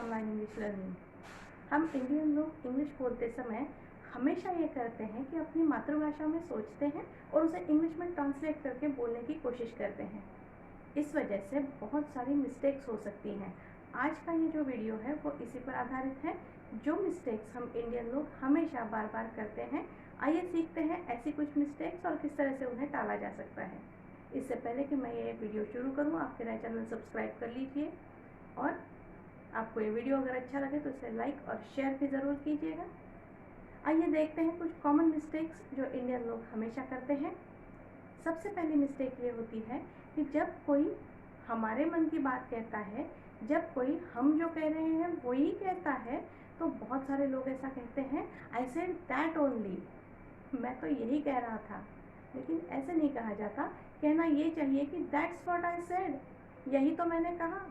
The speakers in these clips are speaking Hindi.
Online English learning. हम इंडियन लोग इंग्लिश बोलते समय हमेशा ये करते हैं कि अपनी मातृभाषा में सोचते हैं और उसे इंग्लिश में ट्रांसलेट करके बोलने की कोशिश करते हैं। इस वजह से बहुत सारी मिस्टेक्स हो सकती हैं। आज का ये जो वीडियो है वो इसी पर आधारित है। जो मिस्टेक्स हम इंडियन लोग हमेशा बार बार करते हैं, आइए सीखते हैं ऐसी कुछ मिस्टेक्स और किस तरह से उन्हें टाला जा सकता है। इससे पहले कि मैं ये वीडियो शुरू करूँ, आप मेरा चैनल सब्सक्राइब कर लीजिए और आपको ये वीडियो अगर अच्छा लगे तो इसे लाइक और शेयर भी ज़रूर कीजिएगा। आइए देखते हैं कुछ कॉमन मिस्टेक्स जो इंडियन लोग हमेशा करते हैं। सबसे पहली मिस्टेक ये होती है कि जब कोई हमारे मन की बात कहता है, जब कोई हम जो कह रहे हैं वही कहता है, तो बहुत सारे लोग ऐसा कहते हैं, आई सेड दैट ओनली, मैं तो यही कह रहा था। लेकिन ऐसे नहीं कहा जाता। कहना ये चाहिए कि दैट्स व्हाट आई सेड, यही तो मैंने कहा।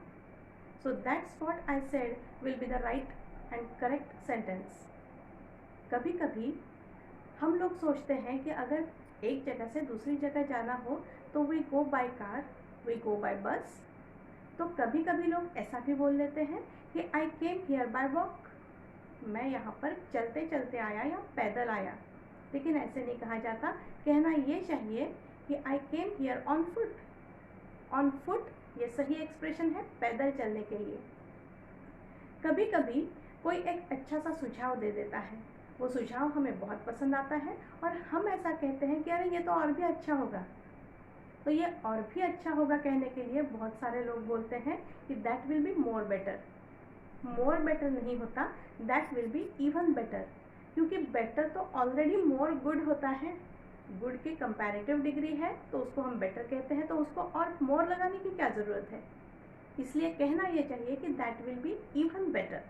So that's what I said will be the right and correct sentence. कभी कभी हम लोग सोचते हैं कि अगर एक जगह से दूसरी जगह जाना हो तो we go by car, we go by bus. तो कभी कभी लोग ऐसा भी बोल लेते हैं कि I came here bye walk, मैं यहाँ पर चलते चलते आया या पैदल आया। लेकिन ऐसे नहीं कहा जाता। कहना ये चाहिए कि I came here on foot. On foot ये सही एक्सप्रेशन है पैदल चलने के लिए। कभी कभी कोई एक अच्छा सा सुझाव दे देता है, वो सुझाव हमें बहुत पसंद आता है और हम ऐसा कहते हैं कि अरे ये तो और भी अच्छा होगा। तो ये और भी अच्छा होगा कहने के लिए बहुत सारे लोग बोलते हैं कि that will be more better. More better नहीं होता, that will be even better, क्योंकि बेटर तो ऑलरेडी मोर गुड होता है। गुड की कंपैरेटिव डिग्री है तो उसको हम बेटर कहते हैं, तो उसको और मोर लगाने की क्या ज़रूरत है। इसलिए कहना ये चाहिए कि that will be even better.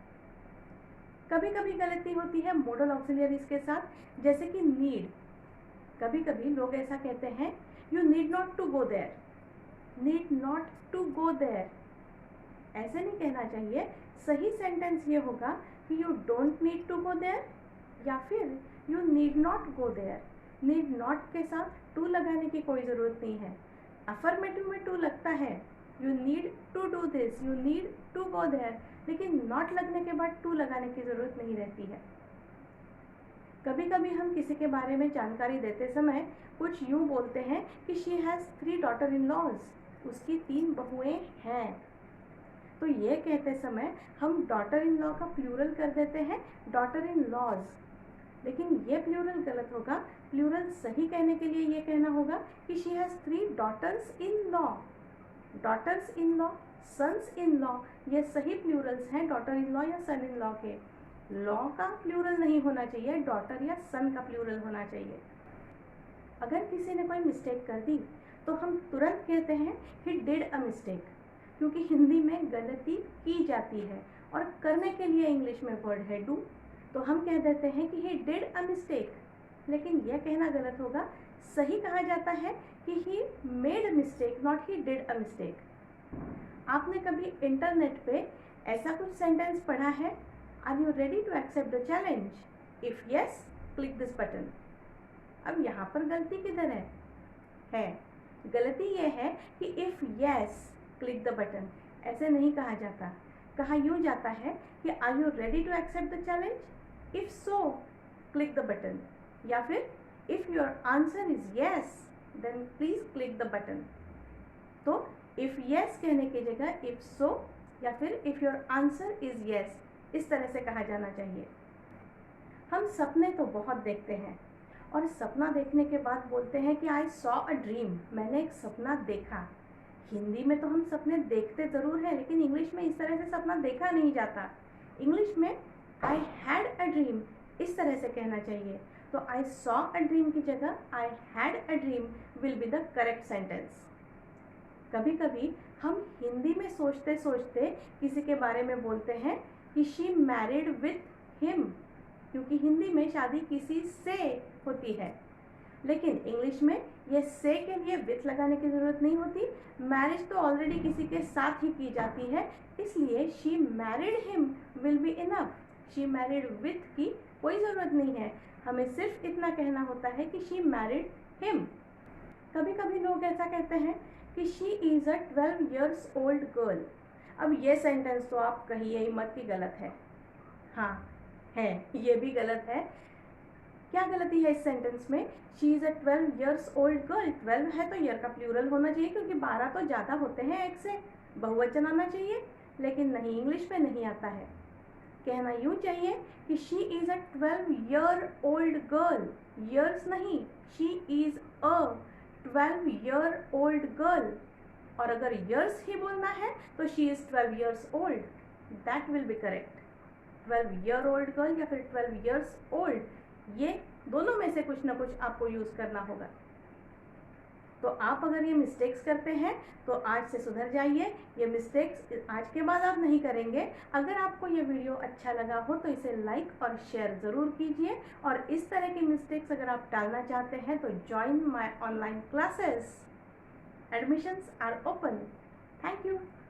कभी कभी गलती होती है मॉडल ऑक्सिलियरीज के साथ, जैसे कि नीड। कभी कभी लोग ऐसा कहते हैं, you need not to go there, need not to go there. ऐसे नहीं कहना चाहिए। सही सेंटेंस ये होगा कि you don't need to go there या फिर you need not go there. Need not के साथ टू लगाने की कोई ज़रूरत नहीं है। अफर्मेटिव में टू लगता है, you need to do this, you need to go there, लेकिन नॉट लगने के बाद टू लगाने की ज़रूरत नहीं रहती है। कभी कभी हम किसी के बारे में जानकारी देते समय कुछ यूँ बोलते हैं कि she has 3 daughter in laws, उसकी 3 बहुएं हैं। तो ये कहते समय हम डॉटर इन लॉ का प्लूरल कर देते हैं डॉटर इन लॉज, लेकिन ये प्लूरल गलत होगा। प्लूरल सही कहने के लिए ये कहना होगा कि she has 3 daughters in law. Daughters in law, sons in law, ये सही प्लूरल्स हैं डॉटर इन लॉ या सन इन लॉ के। लॉ का प्लूरल नहीं होना चाहिए, डॉटर या सन का प्लूरल होना चाहिए। अगर किसी ने कोई मिस्टेक कर दी तो हम तुरंत कहते हैं ही डिड अ मिस्टेक, क्योंकि हिंदी में गलती की जाती है और करने के लिए इंग्लिश में वर्ड है डू। तो हम कह देते हैं कि ही डिड अ मिस्टेक, लेकिन यह कहना गलत होगा। सही कहा जाता है कि he made a mistake, not he did a mistake. आपने कभी इंटरनेट पे ऐसा कुछ सेंटेंस पढ़ा है, are you ready to accept the challenge, if yes click this button. अब यहाँ पर गलती किधर है? गलती ये है कि if yes click the button, ऐसे नहीं कहा जाता। कहा यूँ जाता है कि are you ready to accept the challenge, if so click the button, या फिर if your answer is yes then please click the button. तो इफ यस कहने की जगह इफ सो या फिर if your answer is yes, इस तरह से कहा जाना चाहिए। हम सपने तो बहुत देखते हैं और सपना देखने के बाद बोलते हैं कि आई सॉ अ ड्रीम, मैंने एक सपना देखा। हिंदी में तो हम सपने देखते ज़रूर हैं, लेकिन इंग्लिश में इस तरह से सपना देखा नहीं जाता। इंग्लिश में आई हैड अ ड्रीम इस तरह से कहना चाहिए। तो आई सॉ अ ड्रीम की जगह I had a dream will be the correct sentence. कभी कभी हम हिंदी में सोचते सोचते किसी के बारे में बोलते हैं कि शी मैरिड विथ हिम, क्योंकि हिंदी में शादी किसी से होती है, लेकिन इंग्लिश में ये से के लिए विथ लगाने की ज़रूरत नहीं होती। मैरिज तो ऑलरेडी किसी के साथ ही की जाती है, इसलिए she married him will be enough. She married with की कोई ज़रूरत नहीं है, हमें सिर्फ इतना कहना होता है कि शी मैरिड हिम। कभी कभी लोग ऐसा कहते हैं कि she is a 12 years old girl. अब ये सेंटेंस तो आप कहिए ही मत कि गलत है। हाँ है, ये भी गलत है। क्या गलती है इस सेंटेंस में? She is a 12 years old girl. 12 है तो ईयर का प्लूरल होना चाहिए, क्योंकि 12 तो ज़्यादा होते हैं एक से, बहुवचन आना चाहिए, लेकिन नहीं, इंग्लिश में नहीं आता है। कहना यूँ चाहिए कि she is a 12 year old girl, years नहीं, she is a 12 year old girl. और अगर ईयर्स ही बोलना है तो she is 12 years old, that will be correct. 12 year old girl या फिर 12 years old, ये दोनों में से कुछ ना कुछ आपको यूज़ करना होगा। तो आप अगर ये मिस्टेक्स करते हैं तो आज से सुधर जाइए। ये मिस्टेक्स आज के बाद आप नहीं करेंगे। अगर आपको ये वीडियो अच्छा लगा हो तो इसे लाइक और शेयर ज़रूर कीजिए, और इस तरह की मिस्टेक्स अगर आप टालना चाहते हैं तो join my online classes. Admissions are open.